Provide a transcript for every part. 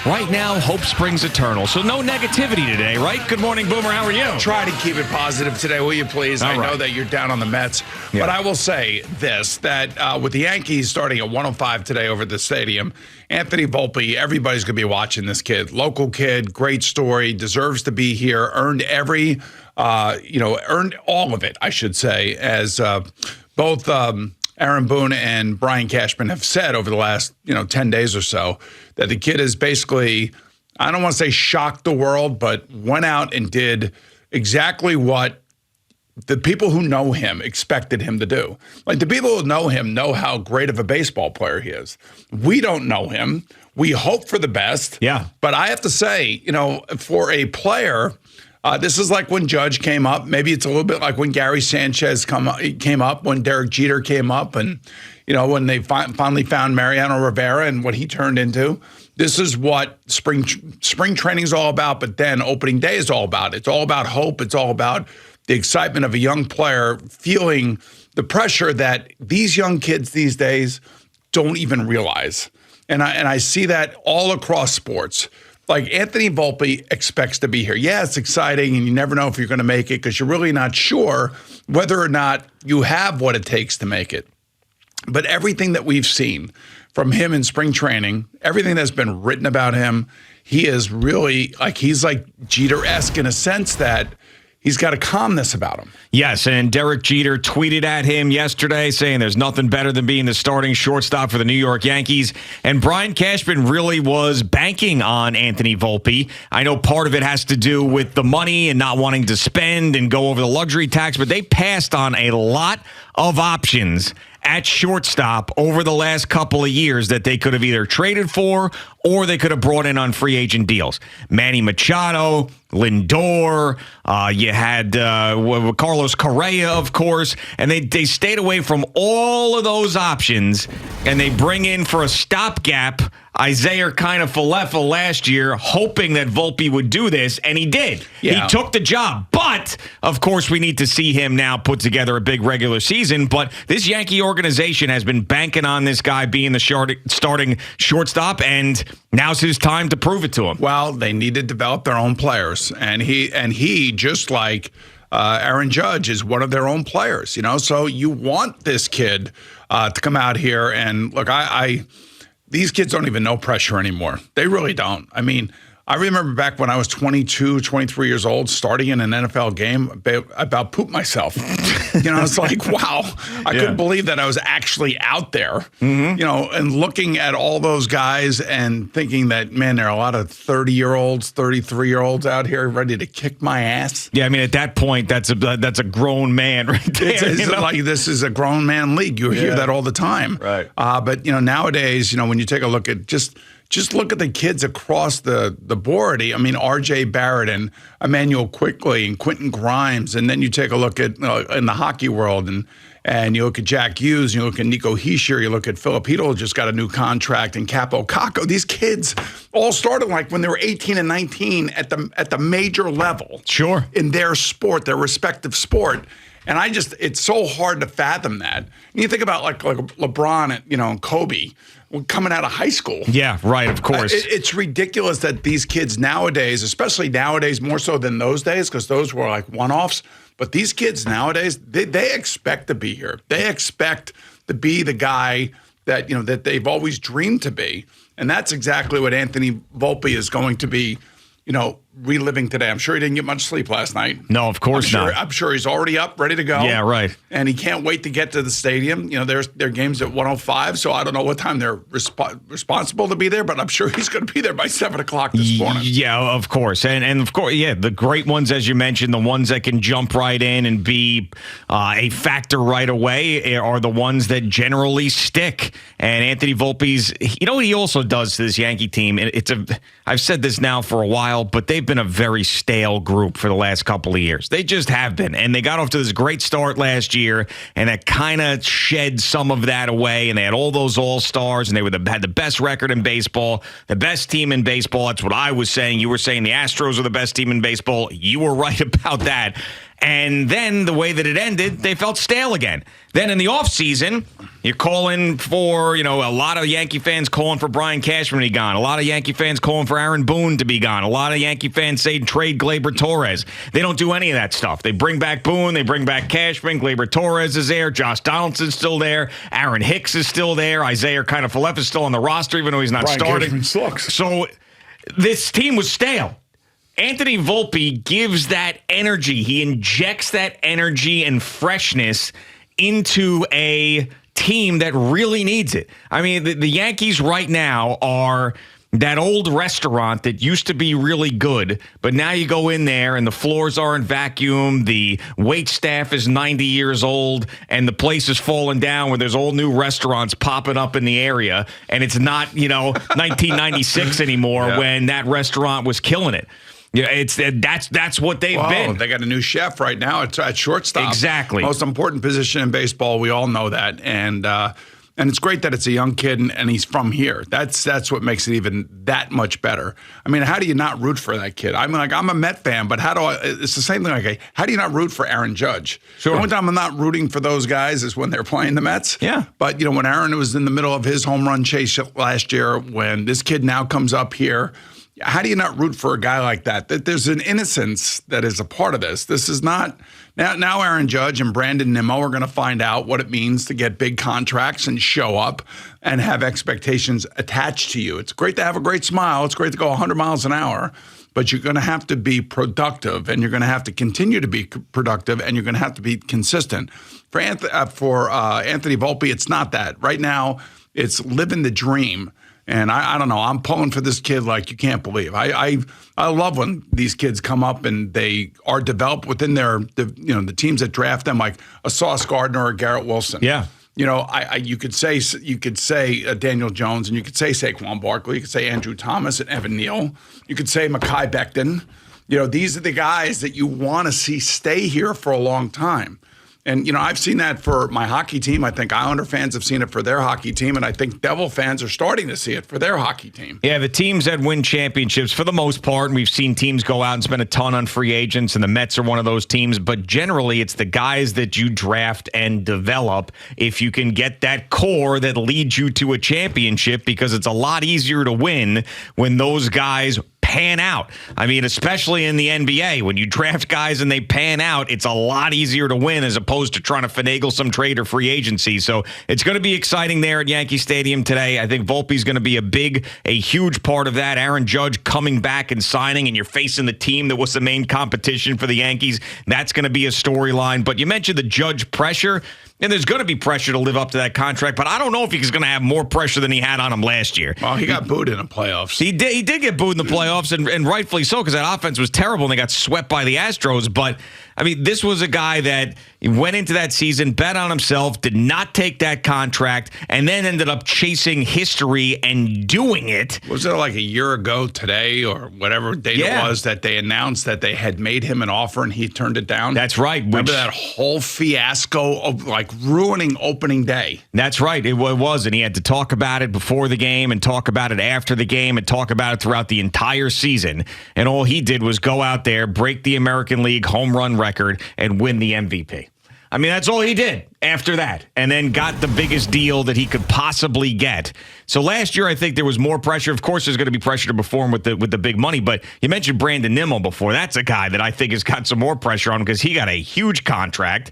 right now, hope springs eternal. So no negativity today, right? Good morning, Boomer. How are you? Try to keep it positive today, will you please? I know that you're down on the Mets, but I will say this, that with the Yankees starting at 105 today over at the stadium, Anthony Volpe, everybody's going to be watching this kid. Local kid, great story, deserves to be here, earned every, earned all of it, I should say, as both Aaron Boone and Brian Cashman have said over the last, 10 days or so, that the kid has basically, I don't want to say shocked the world, but went out and did exactly what the people who know him expected him to do. Like, the people who know him know how great of a baseball player he is. We don't know him. We hope for the best. Yeah. But I have to say, for a player, this is like when Judge came up. Maybe it's a little bit like when Gary Sanchez came up, when Derek Jeter came up, and, when they finally found Mariano Rivera and what he turned into. This is what spring training is all about, but then opening day is all about. It's all about hope. It's all about the excitement of a young player feeling the pressure that these young kids these days don't even realize. And I see that all across sports. Like, Anthony Volpe expects to be here. Yeah, it's exciting, and you never know if you're going to make it because you're really not sure whether or not you have what it takes to make it. But everything that we've seen from him in spring training, everything that's been written about him, he is really he's like Jeter-esque in a sense that he's got a calmness about him. Yes, and Derek Jeter tweeted at him yesterday saying there's nothing better than being the starting shortstop for the New York Yankees. And Brian Cashman really was banking on Anthony Volpe. I know part of it has to do with the money and not wanting to spend and go over the luxury tax, but they passed on a lot of options at shortstop over the last couple of years that they could have either traded for or they could have brought in on free agent deals. Manny Machado, Lindor, you had Carlos Correa, of course, and they stayed away from all of those options, and they bring in for a stopgap Isaiah kind of Falefa last year, hoping that Volpe would do this, and he did. Yeah. He took the job. But, of course, we need to see him now put together a big regular season. But this Yankee organization has been banking on this guy being the starting shortstop, and now's his time to prove it to him. Well, they need to develop their own players, and he just like Aaron Judge is one of their own players, So you want this kid to come out here and look. These kids don't even know pressure anymore. They really don't. I mean, I remember back when I was 22, 23 years old, starting in an NFL game, I about pooped myself. It's like, wow, I couldn't believe that I was actually out there, and looking at all those guys and thinking that, man, there are a lot of 30-year-olds, 33-year-olds out here ready to kick my ass. Yeah, I mean, at that point, that's a grown man right there. It's like this is a grown man league. You hear that all the time. Right. But, nowadays, when you take a look at just look at the kids across the board. I mean, R.J. Barrett and Emmanuel Quickley and Quentin Grimes. And then you take a look at in the hockey world and you look at Jack Hughes, and you look at Nico Hischier, you look at Filipino, just got a new contract, and Capo Caco. These kids all started like when they were 18 and 19 at the major level. Sure. In their sport, their respective sport. And it's so hard to fathom that. And you think about like LeBron and Kobe coming out of high school. Yeah, right, of course. It's ridiculous that these kids nowadays, especially nowadays more so than those days, because those were like one-offs, but these kids nowadays, they expect to be here. They expect to be the guy that, that they've always dreamed to be. And that's exactly what Anthony Volpe is going to be, reliving today. I'm sure he didn't get much sleep last night. No, of course not. I'm sure he's already up, ready to go. Yeah, right. And he can't wait to get to the stadium. Their game's at 1:05, so I don't know what time they're responsible to be there, but I'm sure he's going to be there by 7 o'clock this morning. Yeah, of course. And of course, the great ones, as you mentioned, the ones that can jump right in and be a factor right away are the ones that generally stick. And Anthony Volpe's, what he also does to this Yankee team, I've said this now for a while, but they've been a very stale group for the last couple of years. They just have been. And they got off to this great start last year, and that kind of shed some of that away. And they had all those all-stars, and they had the best record in baseball, the best team in baseball. That's what I was saying. You were saying the Astros are the best team in baseball. You were right about that. And then the way that it ended, they felt stale again. Then in the offseason, you're calling for, a lot of Yankee fans calling for Brian Cashman to be gone. A lot of Yankee fans calling for Aaron Boone to be gone. A lot of Yankee fans say trade Gleyber Torres. They don't do any of that stuff. They bring back Boone. They bring back Cashman. Gleyber Torres is there. Josh Donaldson's still there. Aaron Hicks is still there. Isaiah Kiner-Falefa is still on the roster, even though he's not Brian starting. Cashman sucks. So this team was stale. Anthony Volpe gives that energy. He injects that energy and freshness into a team that really needs it. I mean, the Yankees right now are that old restaurant that used to be really good, but now you go in there and the floors aren't vacuumed, the wait staff is 90 years old, and the place is falling down where there's all new restaurants popping up in the area, and it's not, 1996 anymore when that restaurant was killing it. Yeah, that's what they've been. They got a new chef right now at shortstop. Exactly. Most important position in baseball. We all know that. And it's great that it's a young kid and he's from here. That's what makes it even that much better. I mean, how do you not root for that kid? I mean, I'm a Met fan, but it's the same thing. Like, how do you not root for Aaron Judge? Sure. The only time I'm not rooting for those guys is when they're playing the Mets. Yeah. But, when Aaron was in the middle of his home run chase last year, when this kid now comes up here, how do you not root for a guy like that? That there's an innocence that is a part of this. This is not now Aaron Judge and Brandon Nimmo are going to find out what it means to get big contracts and show up and have expectations attached to you. It's great to have a great smile. It's great to go 100 miles an hour, but you're going to have to be productive, and you're going to have to continue to be productive, and you're going to have to be consistent. For Anthony Volpe, it's not that. Right now, it's living the dream. And I don't know. I'm pulling for this kid like you can't believe. I love when these kids come up and they are developed within the teams that draft them, like a Sauce Gardner or a Garrett Wilson. Yeah. You could say Daniel Jones, and you could say Saquon Barkley, you could say Andrew Thomas and Evan Neal, you could say Mekhi Becton. These are the guys that you want to see stay here for a long time. And, I've seen that for my hockey team. I think Islander fans have seen it for their hockey team. And I think Devil fans are starting to see it for their hockey team. Yeah, the teams that win championships, for the most part, and we've seen teams go out and spend a ton on free agents, and the Mets are one of those teams. But generally, it's the guys that you draft and develop if you can get that core that leads you to a championship, because it's a lot easier to win when those guys pan out. I mean, especially in the NBA, when you draft guys and they pan out, it's a lot easier to win as opposed to trying to finagle some trade or free agency. So it's going to be exciting there at Yankee Stadium today. I think Volpe's going to be a huge part of that. Aaron Judge coming back and signing, and you're facing the team that was the main competition for the Yankees. That's going to be a storyline. But you mentioned the Judge pressure. And there's going to be pressure to live up to that contract, but I don't know if he's going to have more pressure than he had on him last year. Well, he got booed in the playoffs. He did get booed in the playoffs, and rightfully so, because that offense was terrible and they got swept by the Astros. But, I mean, this was a guy that went into that season, bet on himself, did not take that contract, and then ended up chasing history and doing it. Was it like a year ago today or whatever date it was that they announced that they had made him an offer and he turned it down? That's right. Remember that whole fiasco of ruining opening day? That's right. It was. And he had to talk about it before the game and talk about it after the game and talk about it throughout the entire season. And all he did was go out there, break the American League home run record, and win the MVP. I mean, that's all he did after that, and then got the biggest deal that he could possibly get. So last year, I think there was more pressure. Of course, there's going to be pressure to perform with the big money, but you mentioned Brandon Nimmo before. That's a guy that I think has got some more pressure on him because he got a huge contract.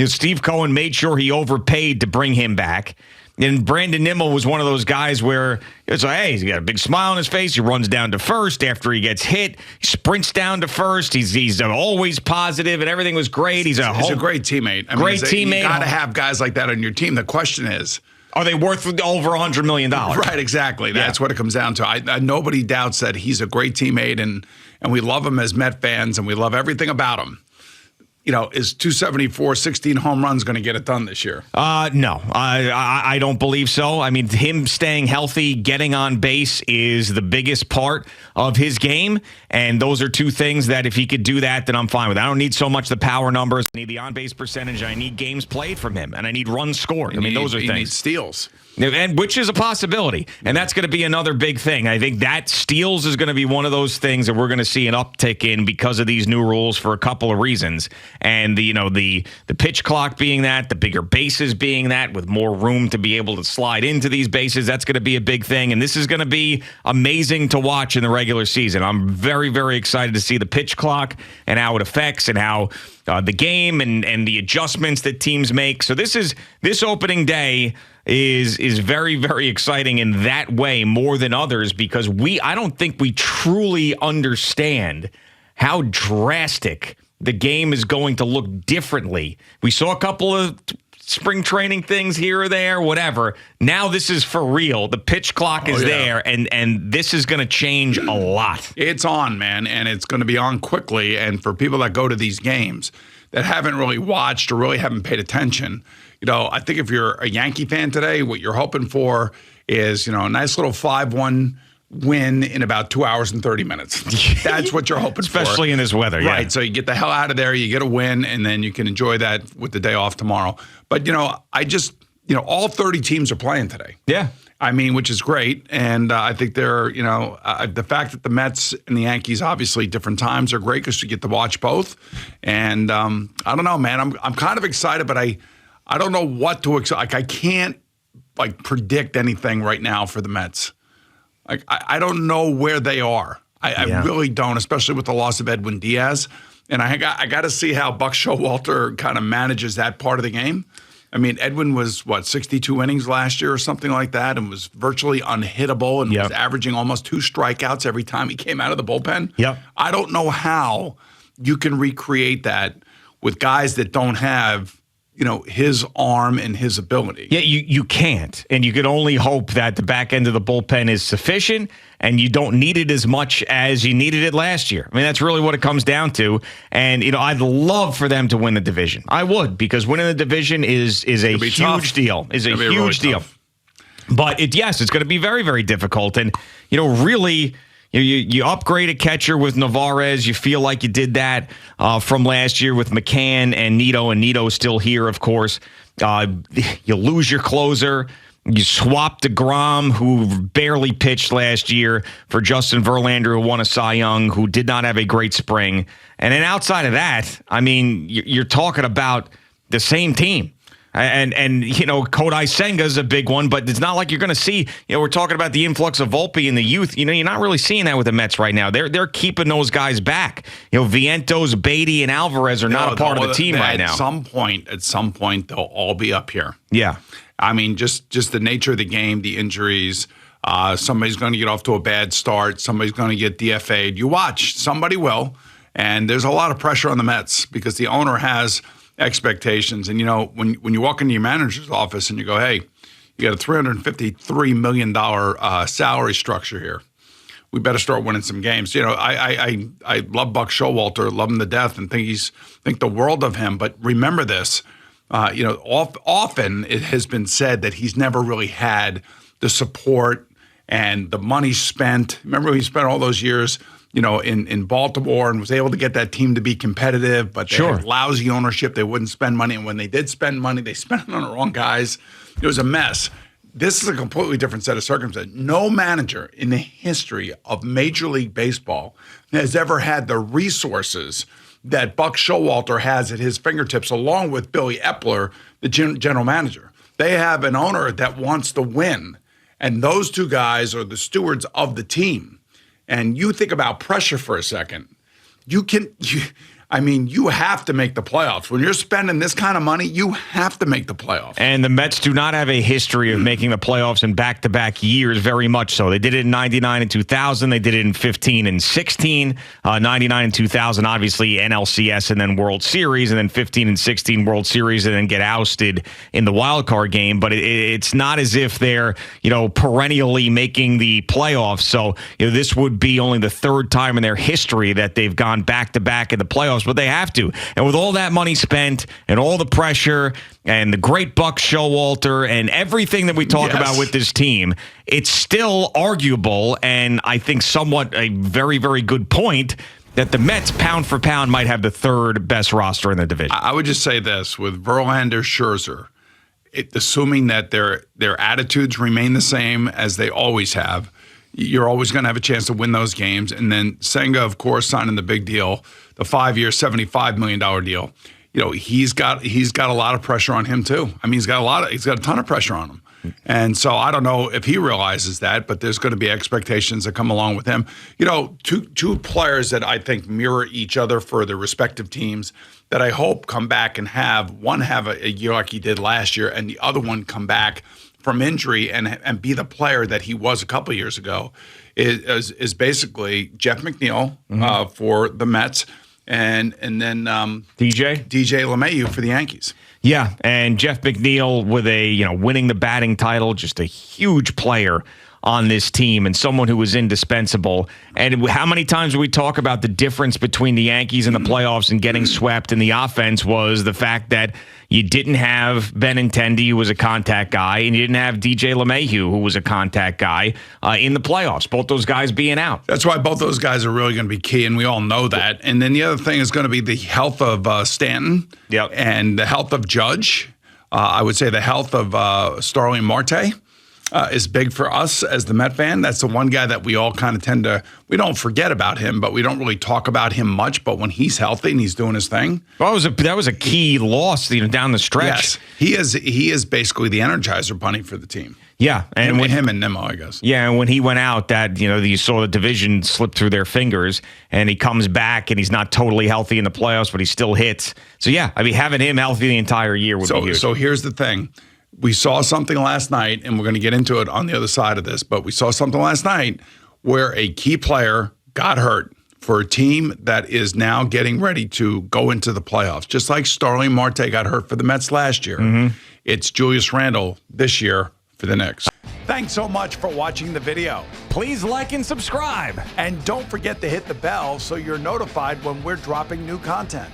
Steve Cohen made sure he overpaid to bring him back. And Brandon Nimmo was one of those guys where it's like, hey, he's got a big smile on his face. He runs down to first after he gets hit. He sprints down to first. He's always positive, and everything was great. He's a great teammate. Great teammate. You got to have guys like that on your team. The question is, are they worth over $100 million? Right, exactly. That's what it comes down to. Nobody doubts that he's a great teammate, and we love him as Met fans, and we love everything about him. Is 274, 16 home runs going to get it done this year? No, I don't believe so. I mean, him staying healthy, getting on base is the biggest part of his game. And those are two things that if he could do that, then I'm fine with it. I don't need so much the power numbers. I need the on-base percentage. I need games played from him. And I need runs scored. Those are things. You need steals. And which is a possibility. And that's going to be another big thing. I think that steals is going to be one of those things that we're going to see an uptick in because of these new rules for a couple of reasons. and the pitch clock being that, the bigger bases being that, with more room to be able to slide into these bases, that's going to be a big thing. And this is going to be amazing to watch in the regular season. I'm very, very excited to see the pitch clock and how it affects and how the game and the adjustments that teams make. So this opening day is very, very exciting in that way more than others, because I don't think we truly understand how drastic the game is going to look differently. We saw a couple of spring training things here or there, whatever. Now this is for real. The pitch clock is there, and this is going to change a lot. It's on, man, and it's going to be on quickly. And for people that go to these games that haven't really watched or really haven't paid attention, I think if you're a Yankee fan today, what you're hoping for is, a nice little 5-1 win in about 2 hours and 30 minutes. That's what you're hoping for. Especially in this weather, yeah. Right, so you get the hell out of there, you get a win, and then you can enjoy that with the day off tomorrow. But, all 30 teams are playing today. Yeah. I mean, which is great. And I think they're, the fact that the Mets and the Yankees, obviously different times, are great because you get to watch both. And I don't know, man. I'm kind of excited, but I don't know what to expect. Like, I can't predict anything right now for the Mets. Like, I don't know where they are. I really don't, especially with the loss of Edwin Diaz. And I got to see how Buck Showalter kind of manages that part of the game. I mean, Edwin was, 62 innings last year or something like that, and was virtually unhittable and was averaging almost 2 strikeouts every time he came out of the bullpen. Yep. I don't know how you can recreate that with guys that don't have his arm and his ability. Yeah, you can't. And you can only hope that the back end of the bullpen is sufficient and you don't need it as much as you needed it last year. I mean, that's really what it comes down to. And, I'd love for them to win the division. I would, because winning the division is a huge deal. Is a huge deal. But it's going to be very, very difficult. And, really, you upgrade a catcher with Navarez. You feel like you did that from last year with McCann and Nito's still here, of course. You lose your closer. You swap DeGrom, who barely pitched last year, for Justin Verlander, who won a Cy Young, who did not have a great spring. And then outside of that, I mean, you're talking about the same team. And Kodai Senga's a big one, but it's not like you're going to see, we're talking about the influx of Volpe and the youth. You're not really seeing that with the Mets right now. They're keeping those guys back. Vientos, Beatty, and Alvarez are not a part of the team right now. At some point, they'll all be up here. Yeah. I mean, just the nature of the game, the injuries. Somebody's going to get off to a bad start. Somebody's going to get DFA'd. You watch. Somebody will. And there's a lot of pressure on the Mets because the owner has expectations. And, when you walk into your manager's office and you go, hey, you got a $353 million salary structure here. We better start winning some games. I love Buck Showalter, love him to death, and think the world of him. But remember this, often it has been said that he's never really had the support and the money spent. Remember, he spent all those years in Baltimore and was able to get that team to be competitive, but they had lousy ownership. They wouldn't spend money. And when they did spend money, they spent it on the wrong guys. It was a mess. This is a completely different set of circumstances. No manager in the history of Major League Baseball has ever had the resources that Buck Showalter has at his fingertips, along with Billy Epler, the general manager. They have an owner that wants to win, and those two guys are the stewards of the team. And you think about pressure for a second. You have to make the playoffs. When you're spending this kind of money, you have to make the playoffs. And the Mets do not have a history of making the playoffs in back-to-back years, very much so. They did it in 99 and 2000. They did it in 15 and 16. 99 and 2000, obviously, NLCS and then World Series, and then 15 and 16 World Series, and then get ousted in the wild card game. But it's not as if they're, perennially making the playoffs. So, this would be only the third time in their history that they've gone back-to-back in the playoffs. But they have to. And with all that money spent and all the pressure and the great Buck Showalter and everything that we talk about with this team, it's still arguable, and I think somewhat a very, very good point, that the Mets, pound for pound, might have the third best roster in the division. I would just say this, with Verlander, Scherzer, assuming that their attitudes remain the same as they always have, you're always going to have a chance to win those games. And then Senga, of course, signing the big deal, the 5-year, $75 million deal. He's got a lot of pressure on him too. I mean, he's got a ton of pressure on him. And so I don't know if he realizes that, but there's going to be expectations that come along with him. Two players that I think mirror each other for their respective teams that I hope come back and have a year like he did last year, and the other one come back from injury and be the player that he was a couple of years ago is basically Jeff McNeil for the Mets. And then DJ LeMahieu for the Yankees. Yeah, and Jeff McNeil with winning the batting title, just a huge player on this team and someone who was indispensable. And how many times we talk about the difference between the Yankees and the playoffs and getting swept in the offense was the fact that you didn't have Benintendi, who was a contact guy, and you didn't have DJ LeMahieu, who was a contact guy in the playoffs, both those guys being out. That's why both those guys are really going to be key, and we all know that. And then the other thing is going to be the health of Stanton and the health of Judge. I would say the health of Starling Marte. Is big for us as the Met fan. That's the one guy that we all kind of we don't forget about him, but we don't really talk about him much. But when he's healthy and he's doing his thing. Well, that was a key loss down the stretch. Yes, he is basically the Energizer Bunny for the team. Yeah. And him and Nimmo, I guess. Yeah, and when he went out, you saw the division slip through their fingers, and he comes back, and he's not totally healthy in the playoffs, but he still hits. So, yeah, I mean, having him healthy the entire year would be huge. So here's the thing. We saw something last night, and we're going to get into it on the other side of this, but we saw something last night where a key player got hurt for a team that is now getting ready to go into the playoffs. Just like Starling Marte got hurt for the Mets last year, it's Julius Randle this year for the Knicks. Thanks so much for watching the video. Please like and subscribe. And don't forget to hit the bell so you're notified when we're dropping new content.